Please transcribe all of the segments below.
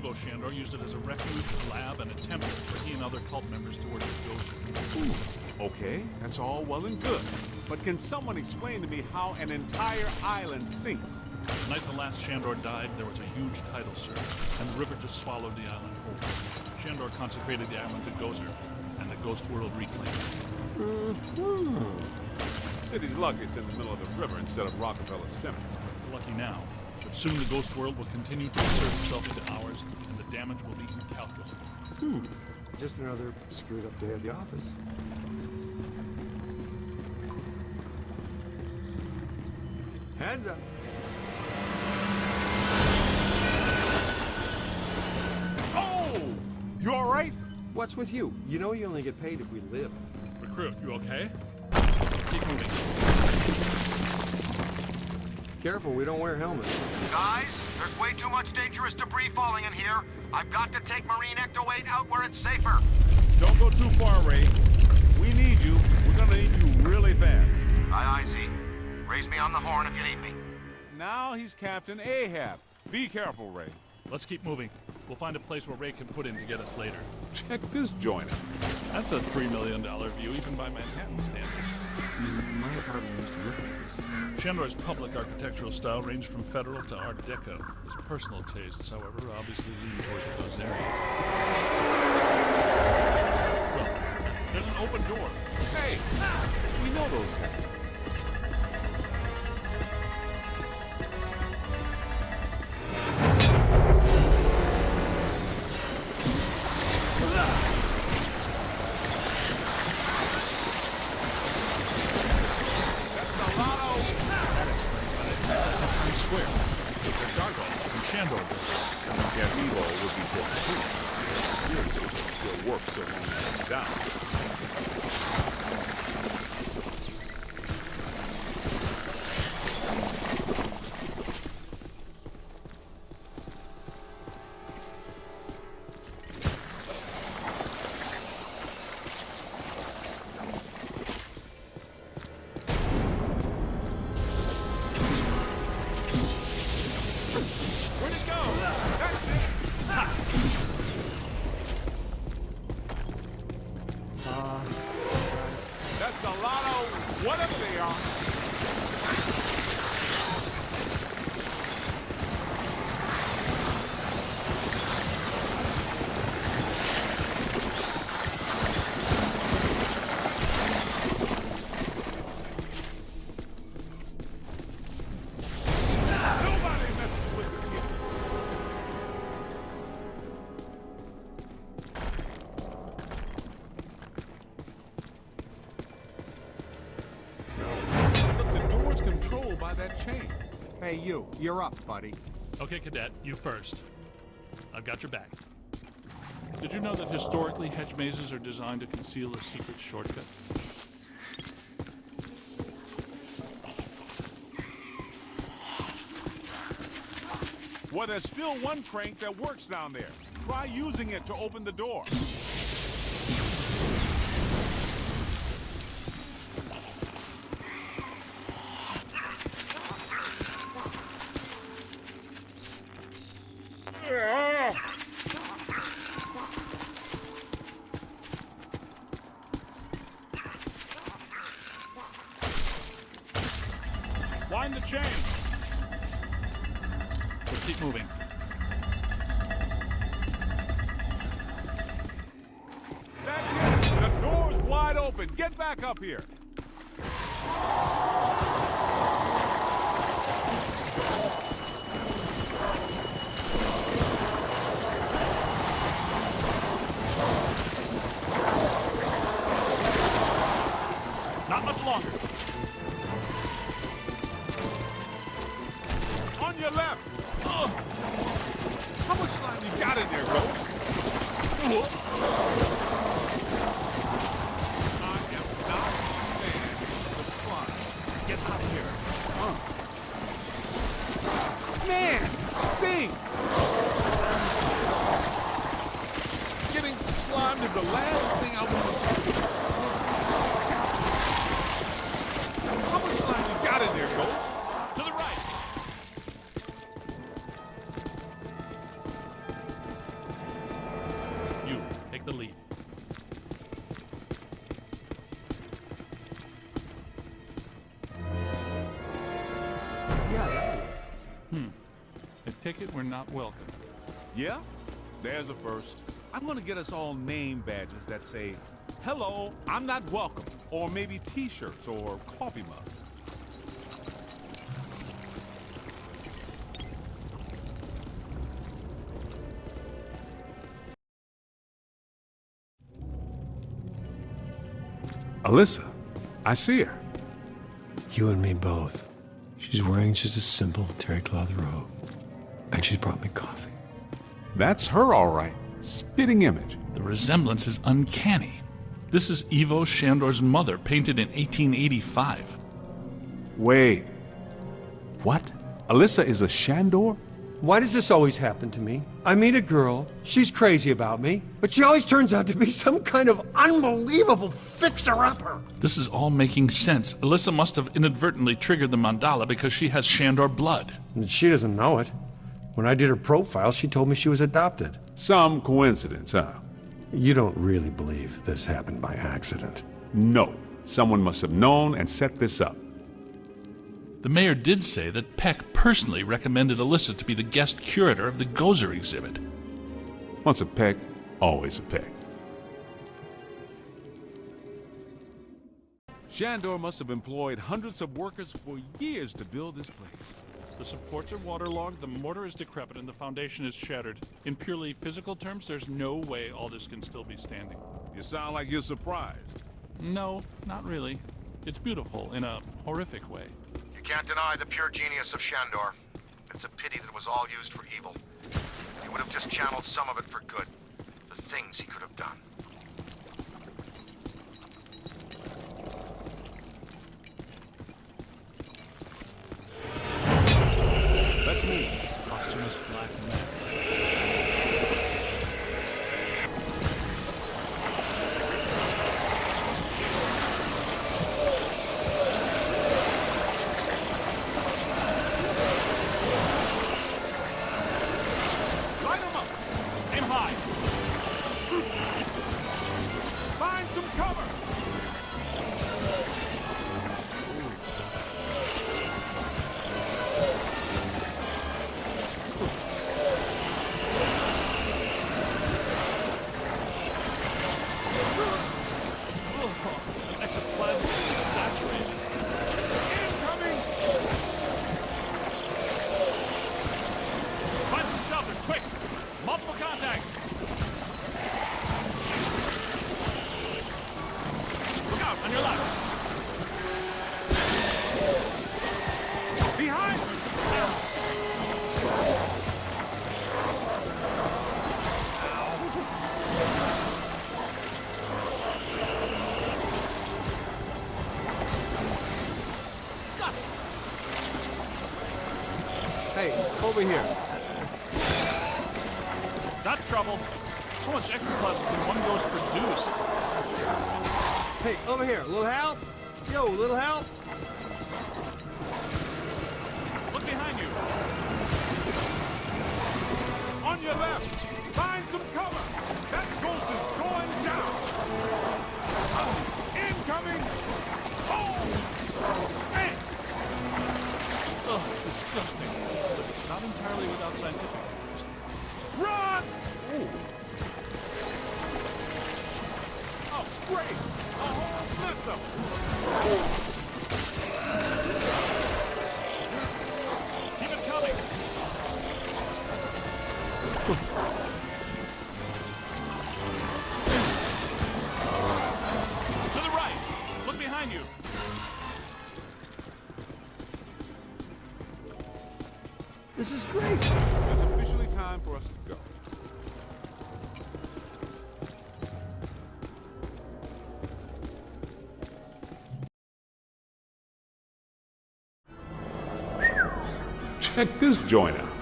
ago, Shandor used it as a refuge, lab, and a temple for he and other cult members to worship Gozer. Ooh, okay, that's all well and good. But can someone explain to me how an entire island sinks? The night the last Shandor died, there was a huge tidal surge, and the river just swallowed the island whole. Shandor consecrated the island to Gozer, and the ghost world reclaimed it. City's lucky it's in the middle of the river instead of Rockefeller Center. We're lucky now, but soon the ghost world will continue to insert itself into ours, and the damage will be incalculable. Just another screwed up day at the office. Heads up. Oh! You all right? What's with you? You know you only get paid if we live. Recruit, you okay? Keep moving. Careful, we don't wear helmets. Guys, there's way too much dangerous debris falling in here. I've got to take Marine Ecto 8 out where it's safer. Don't go too far, Ray. We need you. We're gonna need you really fast. Aye, Z. Raise me on the horn if you need me. Now he's Captain Ahab. Be careful, Ray. Let's keep moving. We'll find a place where Ray can put in to get us later. Check this joint out. That's a $3 million view, even by Manhattan standards. My apartment used to look like this. Shandor's public architectural style ranged from Federal to Art Deco. His personal tastes, however, obviously lean toward those areas. Well, there's an open door. Hey! We know those guys. Square. The Dargo and Shandor buildings. Gazebo would be built too. Your system still works so long as it's down. Where'd it go? That's it! That's the lotto, whatever they are. Nobody messes with the kid. Look, the door's controlled by that chain. Hey, you're up, buddy. Okay, Cadet, you first. I've got your back. Did you know that historically hedge mazes are designed to conceal a secret shortcut? Well, there's still one crank that works down there. Try using it to open the door. Wind the chain! Let's keep moving. That's it! The door's wide open. Get back up here. Not much longer. On your left. How much slime you got in there, Rose? I am not a fan of the slime. Get out of here. Man, it stinks! Getting slimed is the last thing I want to do. How much slime you got in there, Ghost? To the right. the lead. Yeah, that works. I take it we're not welcome. Yeah? There's a first. I'm gonna get us all name badges that say, "Hello, I'm not welcome," or maybe t-shirts or coffee mugs. Alyssa, I see her. You and me both. She's wearing just a simple terry cloth robe. And she's brought me coffee. That's her, all right. Spitting image. The resemblance is uncanny. This is Ivo Shandor's mother, painted in 1885. Wait. What? Alyssa is a Shandor? Why does this always happen to me? I meet a girl, she's crazy about me, but she always turns out to be some kind of unbelievable fixer-upper. This is all making sense. Alyssa must have inadvertently triggered the mandala because she has Shandor blood. And she doesn't know it. When I did her profile, she told me she was adopted. Some coincidence, huh? You don't really believe this happened by accident. No. Someone must have known and set this up. The mayor did say that Peck personally recommended Alyssa to be the guest curator of the Gozer exhibit. Once a peck, always a peck. Shandor must have employed hundreds of workers for years to build this place. The supports are waterlogged, the mortar is decrepit, and the foundation is shattered. In purely physical terms, there's no way all this can still be standing. You sound like you're surprised. No, not really. It's beautiful in a horrific way. You can't deny the pure genius of Shandor. It's a pity that it was all used for evil. He would have just channeled some of it for good. The things he could have done. Let's move. Costume is black and matte. Light 'em up. Aim high. Find some cover. Ectoplasm is saturated. Incoming. Find some shelter, quick! Multiple contacts! Look out, on your left! Behind. Hey, over here. That's trouble. How much ectoplasm can one ghost produce? Hey, over here. Little help? Yo, little help? Look behind you. On your left. Find some cover. That ghost is going down. Incoming. Oh. Hey. Ugh, disgusting. But not entirely without scientific interest. Run. Oh, great. A whole mess up. Keep it coming. To the right. Look behind you. This is great. It's officially time for us to go. Check this joint out.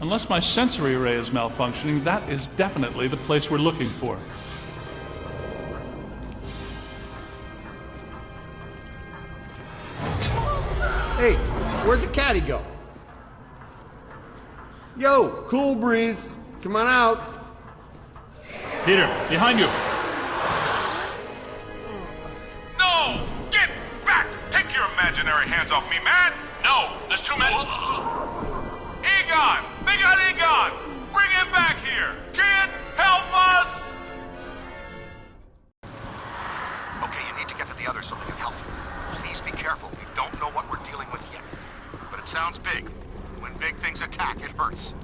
Unless my sensory array is malfunctioning, that is definitely the place we're looking for. Hey, where'd the caddy go? Yo, cool breeze. Come on out. Peter, behind you! No! Get back! Take your imaginary hands off me, man! No! There's too many! Egon! They got Egon! Bring him back here! Kid, help us! Okay, you need to get to the others so they can help you. Please be careful. We don't know what we're dealing with yet. But it sounds big. When big things attack, it hurts.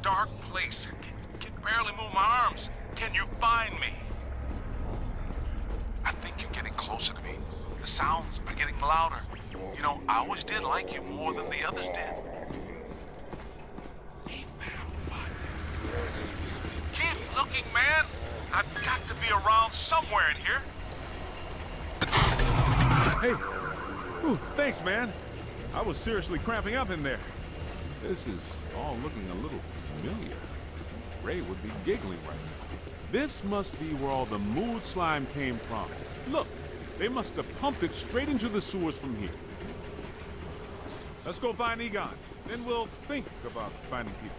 dark place. Can barely move my arms. Can you find me? I think you're getting closer to me. The sounds are getting louder. You know, I always did like you more than the others did. He found me. Keep looking, man. I've got to be around somewhere in here. Hey. Ooh, thanks, man. I was seriously cramping up in there. This is all looking a little familiar. Ray would be giggling right now. This must be where all the mood slime came from. Look, they must have pumped it straight into the sewers from here. Let's go find Egon. Then we'll think about finding people.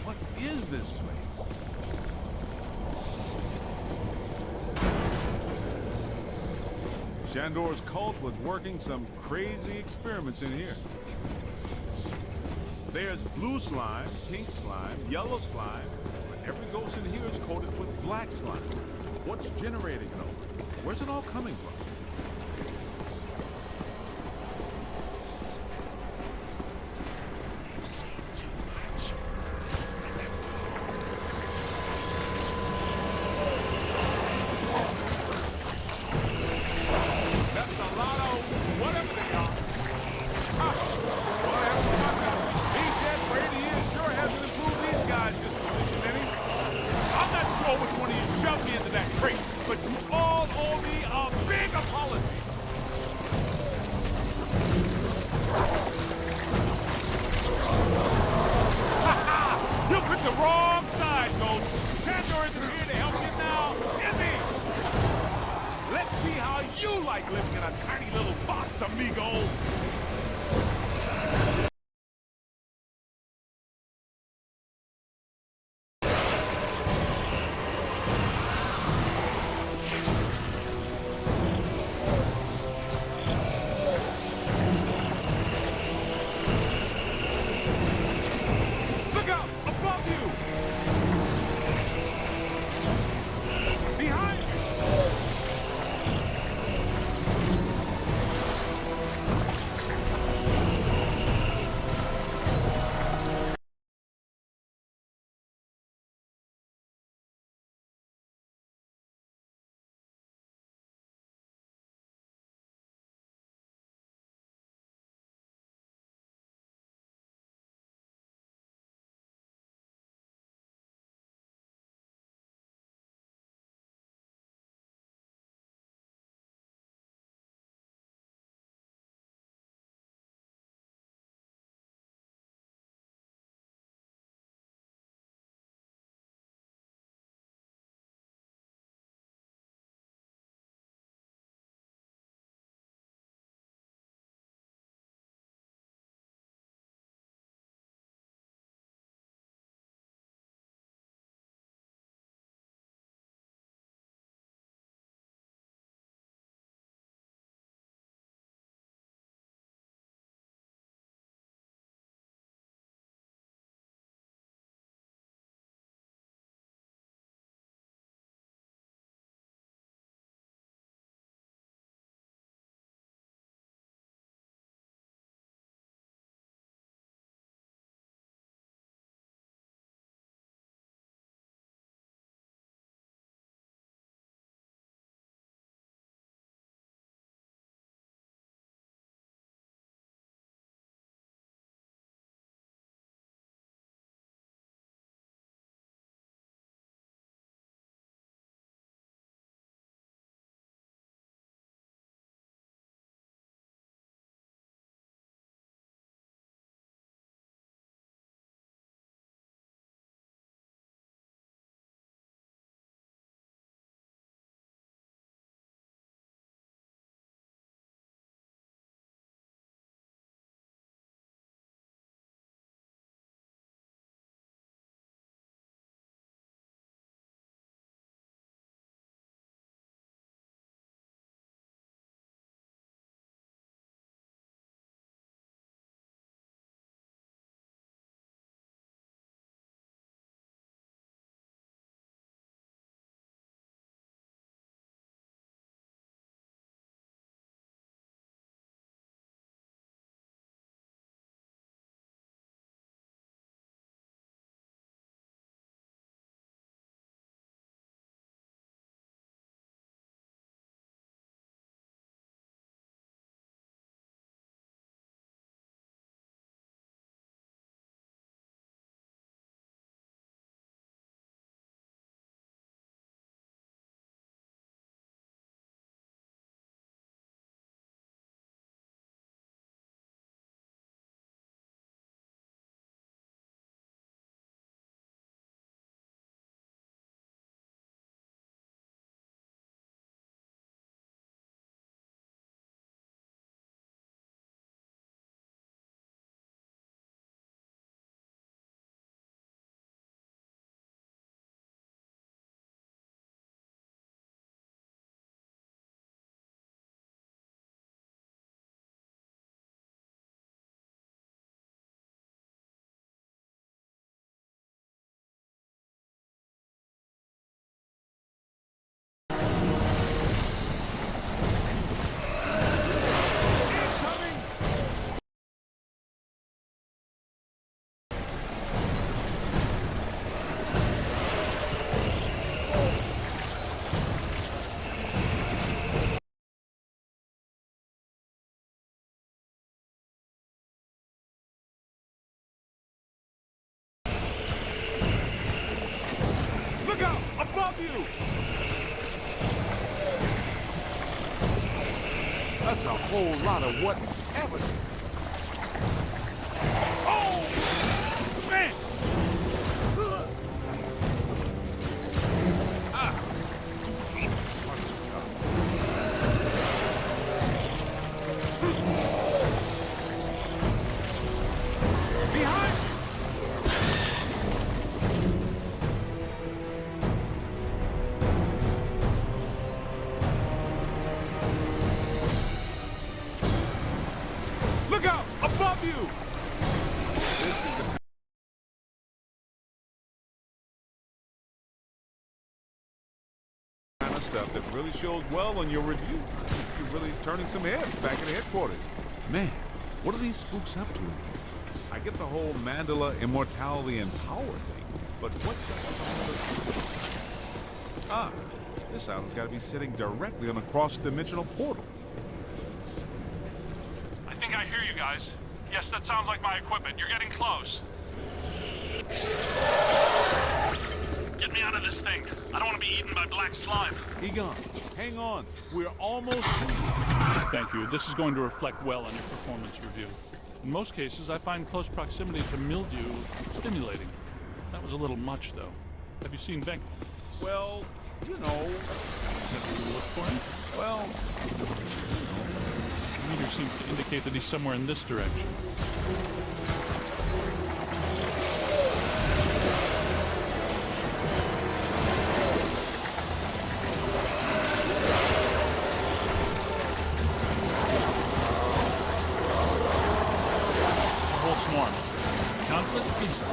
What is this place? Shandor's cult was working some crazy experiments in here. There's blue slime, pink slime, yellow slime, but every ghost in here is coated with black slime. What's generating it all? Where's it all coming from? Living in a tiny little box, amigo! Look out! Above you! Behind you! That's a whole lot of whatever. Oh! Man! Ah! Behind! Look out! Above you! This is the kind of stuff that really shows well on your review. You're really turning some heads back at headquarters. Man, what are these spooks up to? I get the whole Mandela immortality and power thing, but what's that? Ah, this island's got to be sitting directly on a cross-dimensional portal. I think I hear you guys. Yes, that sounds like my equipment. You're getting close. Get me out of this thing. I don't want to be eaten by black slime. Egon, hang on. We're almost... Thank you. This is going to reflect well on your performance review. In most cases, I find close proximity to mildew stimulating. That was a little much, though. Have you seen Venk? Well, you know... Have you looked for him? Well, The meter seems to indicate that he's somewhere in this direction. A whole swarm. Conflict visa.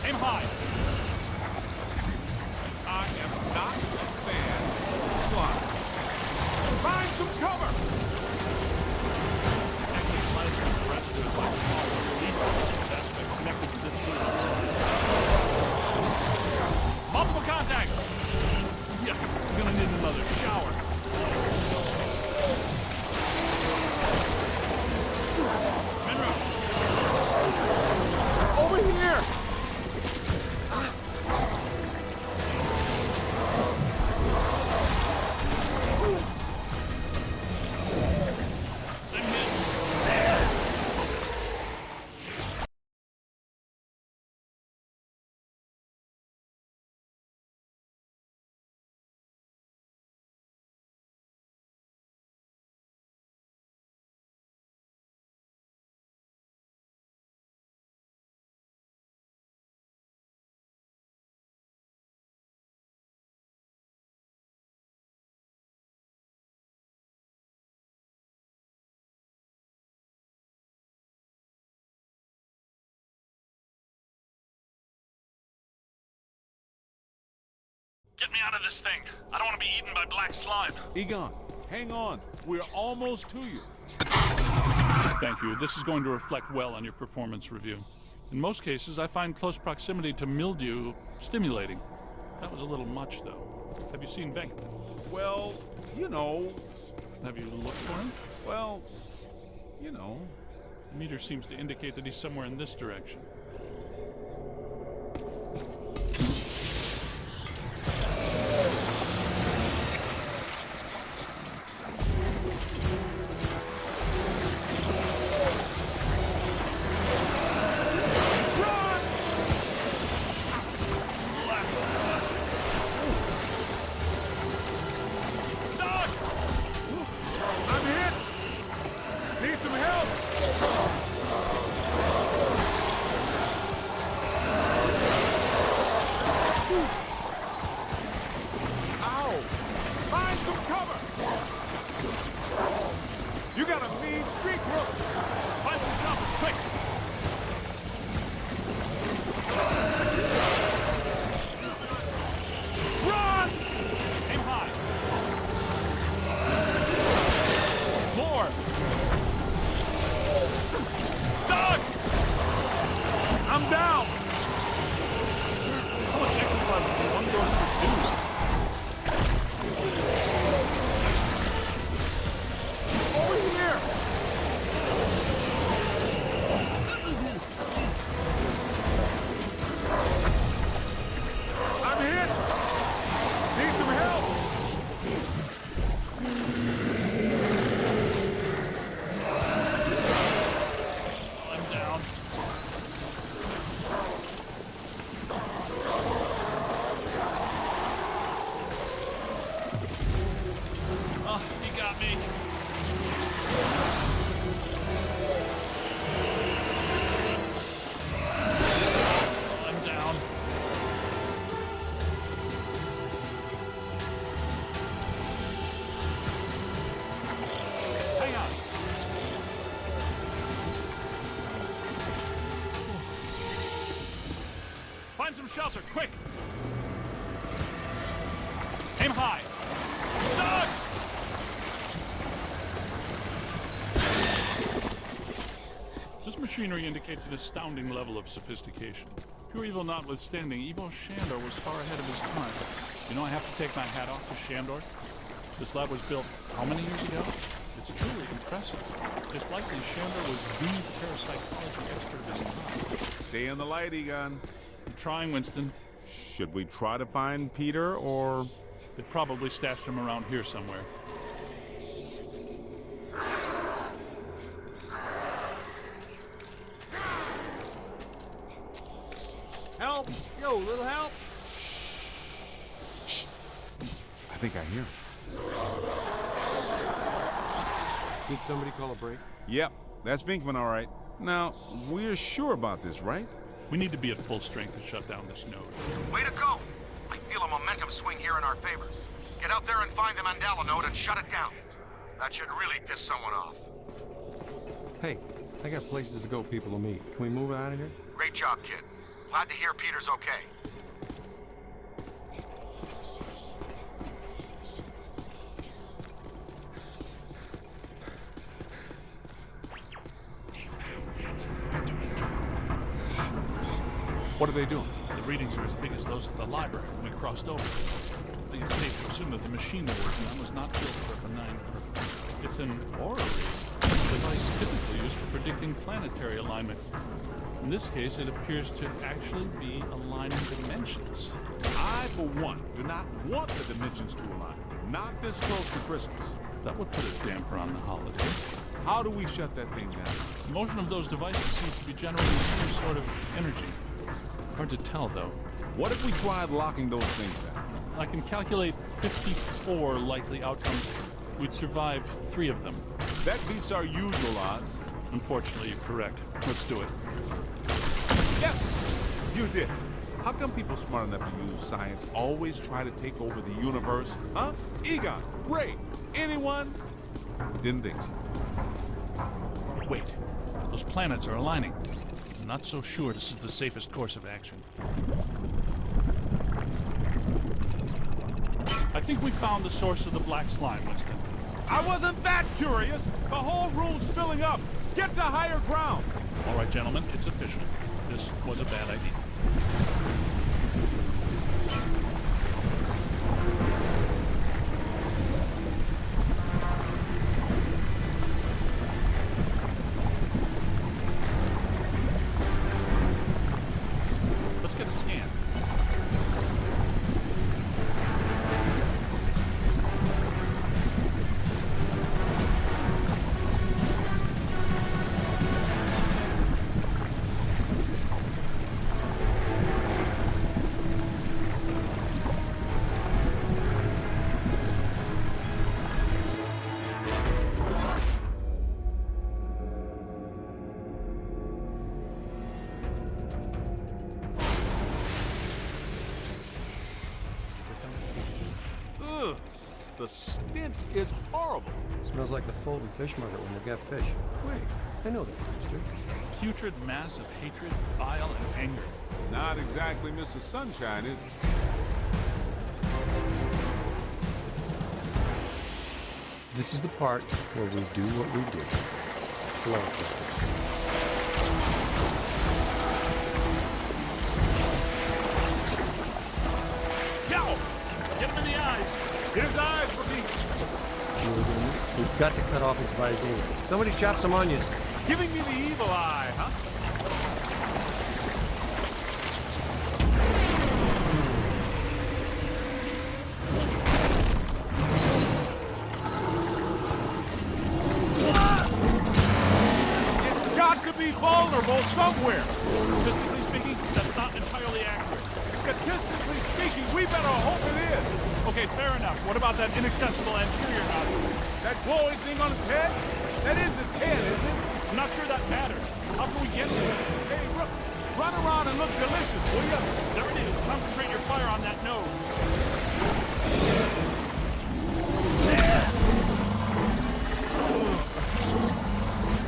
Aim high. I am not a fan of slime. Find some cover! Multiple contacts. Yeah, we're gonna need another shower. Menro. Over here! I'm hit. Get me out of this thing. I don't want to be eaten by black slime. Egon, hang on. We're almost to you. Thank you. This is going to reflect well on your performance review. In most cases, I find close proximity to mildew stimulating. That was a little much, though. Have you seen Venk? Well, you know... Have you looked for him? Well, you know... The meter seems to indicate that he's somewhere in this direction. I'm hit! Need some help! Ow! Find some cover! You got a mean streak, Rook! Find some cover, quick! Run! Aim high! More! Dog! I'm down! How much extra did one goes reduced? Over here! shelter, quick! Aim high! Dodge! This machinery indicates an astounding level of sophistication. Pure evil notwithstanding, Ivo Shandor was far ahead of his time. You know, I have to take my hat off to Shandor. This lab was built how many years ago? It's truly impressive. It's likely Shandor was the parapsychology expert of his time. Stay in the light, Egon. I'm trying, Winston. Should we try to find Peter, or... They probably stashed him around here somewhere. Help! Yo, little help! I think I hear him. Did somebody call a break? Yep, that's Vinkman, all right. Now, we're sure about this, right? We need to be at full strength to shut down this node. Way to go! I feel a momentum swing here in our favor. Get out there and find the Mandela node and shut it down. That should really piss someone off. Hey, I got places to go, people to meet. Can we move out of here? Great job, kid. Glad to hear Peter's okay. What are they doing? The readings are as big as those at the library when we crossed over. I think it's safe to assume that the machine they're working on was not built for a benign purpose. It's an aura device typically used for predicting planetary alignment. In this case, it appears to actually be aligning dimensions. I, for one, do not want the dimensions to align. Not this close to Christmas. That would put a damper on the holiday. How do we shut that thing down? The motion of those devices seems to be generating some sort of energy. Hard to tell, though. What if we tried locking those things down? I can calculate 54 likely outcomes. We'd survive 3 of them. That beats our usual odds. Unfortunately, you're correct. Let's do it. Yes, you did. How come people smart enough to use science always try to take over the universe? Huh? Egon, Ray, anyone? Didn't think so. Wait, those planets are aligning. I'm not so sure this is the safest course of action. I think we found the source of the black slime, Winston. I wasn't that curious. The whole room's filling up. Get to higher ground. All right, gentlemen, it's official. This was a bad idea. Let's get a scan. Ugh, the stench is horrible. Smells like the Fulton Fish Market when they've got fish. Wait, I know that dumpster. Putrid mass of hatred, bile, and anger. Not exactly Mr. Sunshine, is it? This is the part where we do what we do. Come on, Kristen. Yo! Get him in the eyes! Get his eyes, rookie. We've got to cut off his visine. Somebody chop some onions. Giving me the evil eye, huh? It's got to be vulnerable somewhere. Statistically speaking, that's not entirely accurate. Statistically speaking, we better hope it is. Okay, fair enough. What about that inaccessible anterior nodule? That glowing thing on its head? That is its head, isn't it? I'm not sure that matters. How can we get there? Hey, run around and look delicious, will ya? There it is. Concentrate your fire on that node.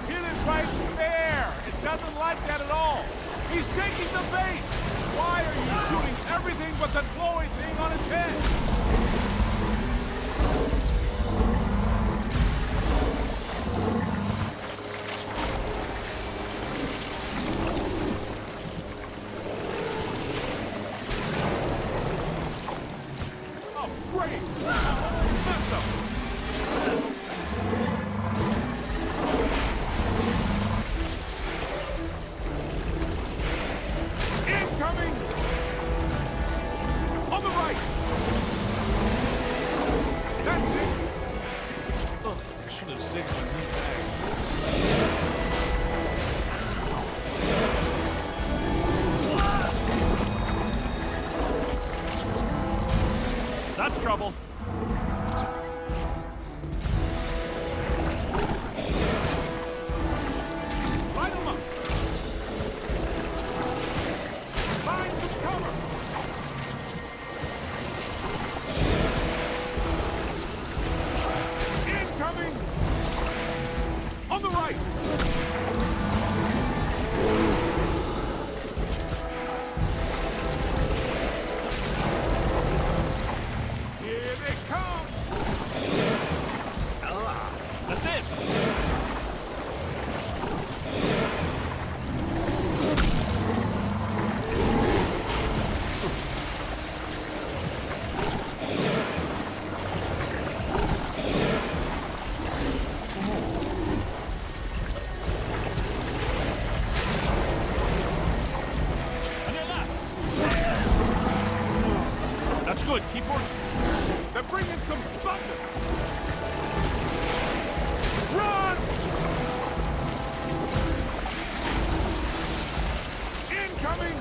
Hit it right there. It doesn't like that at all. He's taking the bait. Why are you shooting everything but the glowing thing on its head? Oh, great! Mess up! Incoming! On the right! That's it! Oh, I should have zigged when he sagged. That's trouble. Light 'em up! Find some cover! Incoming! On the right! Here they come! That's it. On your left. That's good. Keep working. They're bringing some thunder! Run! Incoming!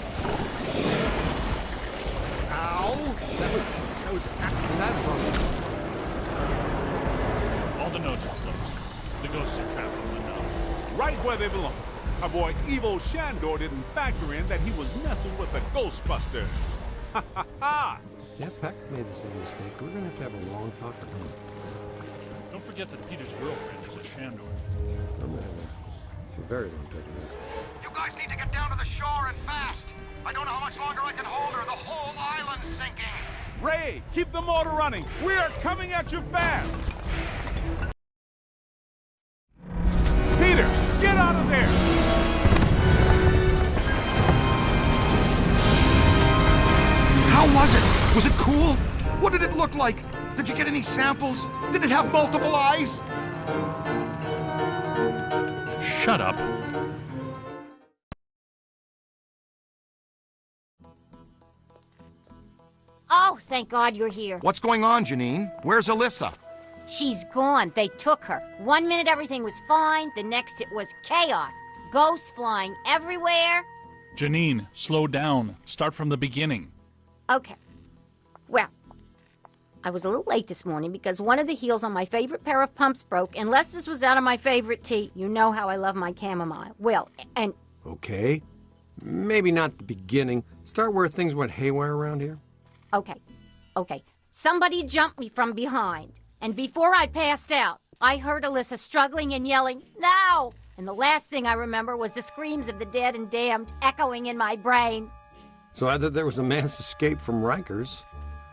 Ow! That was that's wrong. All the nodes are closed. The ghosts are trapped in the node. Right where they belong. Our boy Evo Shandor didn't factor in that he was messing with the Ghostbusters. Ha ha ha! Yeah, Peck made the same mistake. We're gonna have to have a long talk with him. Don't forget that Peter's girlfriend is a Shandor. I'm gonna have a very long talk with him. You guys need to get down to the shore and fast. I don't know how much longer I can hold her. The whole island's sinking. Ray, keep the motor running. We are coming at you fast. Peter, get out of there! How was it? Was it cool? What did it look like? Did you get any samples? Did it have multiple eyes? Shut up. Oh, thank God you're here. What's going on, Janine? Where's Alyssa? She's gone. They took her. 1 minute everything was fine, the next it was chaos. Ghosts flying everywhere. Janine, slow down. Start from the beginning. Okay. Well, I was a little late this morning because one of the heels on my favorite pair of pumps broke, and Lester's was out of my favorite tea. You know how I love my chamomile. Well, and Okay. Maybe not the beginning. Start where things went haywire around here. okay. Somebody jumped me from behind, and before I passed out, I heard Alyssa struggling and yelling, "No!" And the last thing I remember was the screams of the dead and damned echoing in my brain. So either there was a mass escape from Rikers.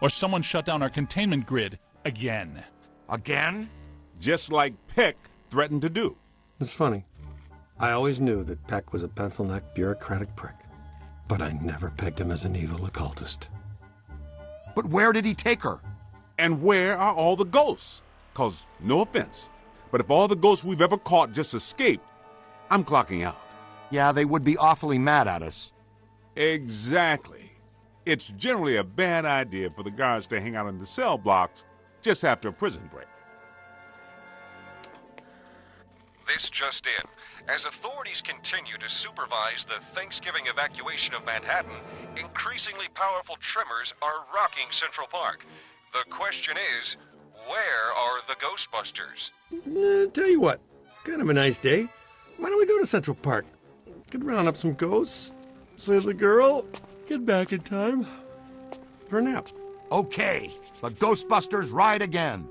Or someone shut down our containment grid again. Again? Just like Peck threatened to do. It's funny. I always knew that Peck was a pencil-necked bureaucratic prick. But I never pegged him as an evil occultist. But where did he take her? And where are all the ghosts? 'Cause, no offense, but if all the ghosts we've ever caught just escaped, I'm clocking out. Yeah, they would be awfully mad at us. Exactly. It's generally a bad idea for the guards to hang out in the cell blocks just after a prison break. This just in. As authorities continue to supervise the Thanksgiving evacuation of Manhattan, increasingly powerful tremors are rocking Central Park. The question is, where are the Ghostbusters? Tell you what, kind of a nice day. Why don't we go to Central Park? Could round up some ghosts, save the girl, get back in time for a nap. Okay, the Ghostbusters ride again.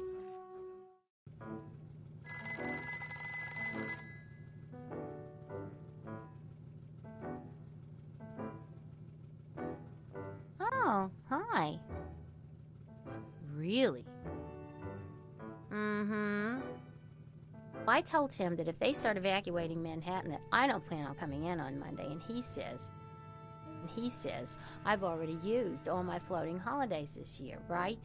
Oh, hi. Really? Mm-hmm. I told him that if they start evacuating Manhattan that I don't plan on coming in on Monday, and he says, I've already used all my floating holidays this year, right?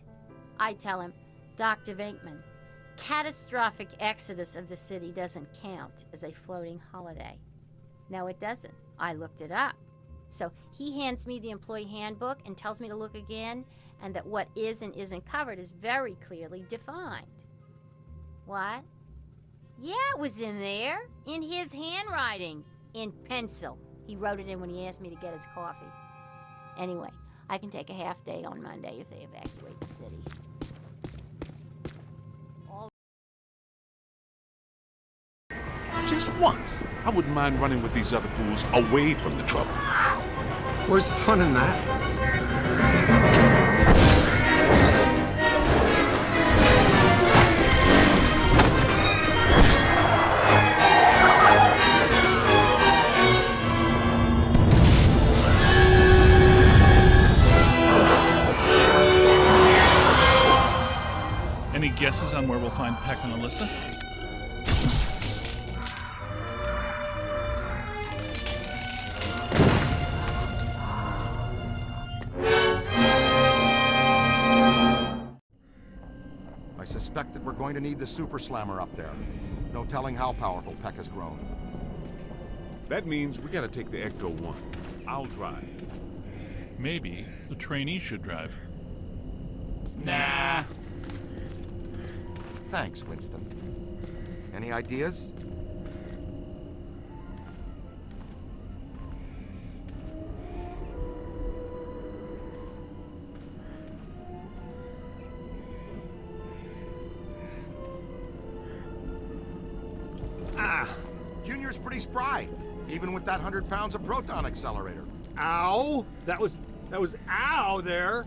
I tell him, Dr. Venkman, catastrophic exodus of the city doesn't count as a floating holiday. No, it doesn't. I looked it up. So he hands me the employee handbook and tells me to look again, and that what is and isn't covered is very clearly defined. What? Yeah, it was in there. In his handwriting. In pencil. He wrote it in when he asked me to get his coffee. Anyway, I can take a half day on Monday if they evacuate the city. Just once. I wouldn't mind running with these other fools away from the trouble. Where's the fun in that? Any guesses on where we'll find Peck and Alyssa? I suspect that we're going to need the Super Slammer up there. No telling how powerful Peck has grown. That means we gotta take the Ecto-1. I'll drive. Maybe the trainee should drive. Nah. Thanks, Winston. Any ideas? Junior's pretty spry, even with that 100 pounds of proton accelerator. Ow! That was ow there.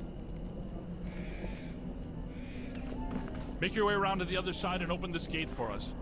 Make your way around to the other side and open this gate for us.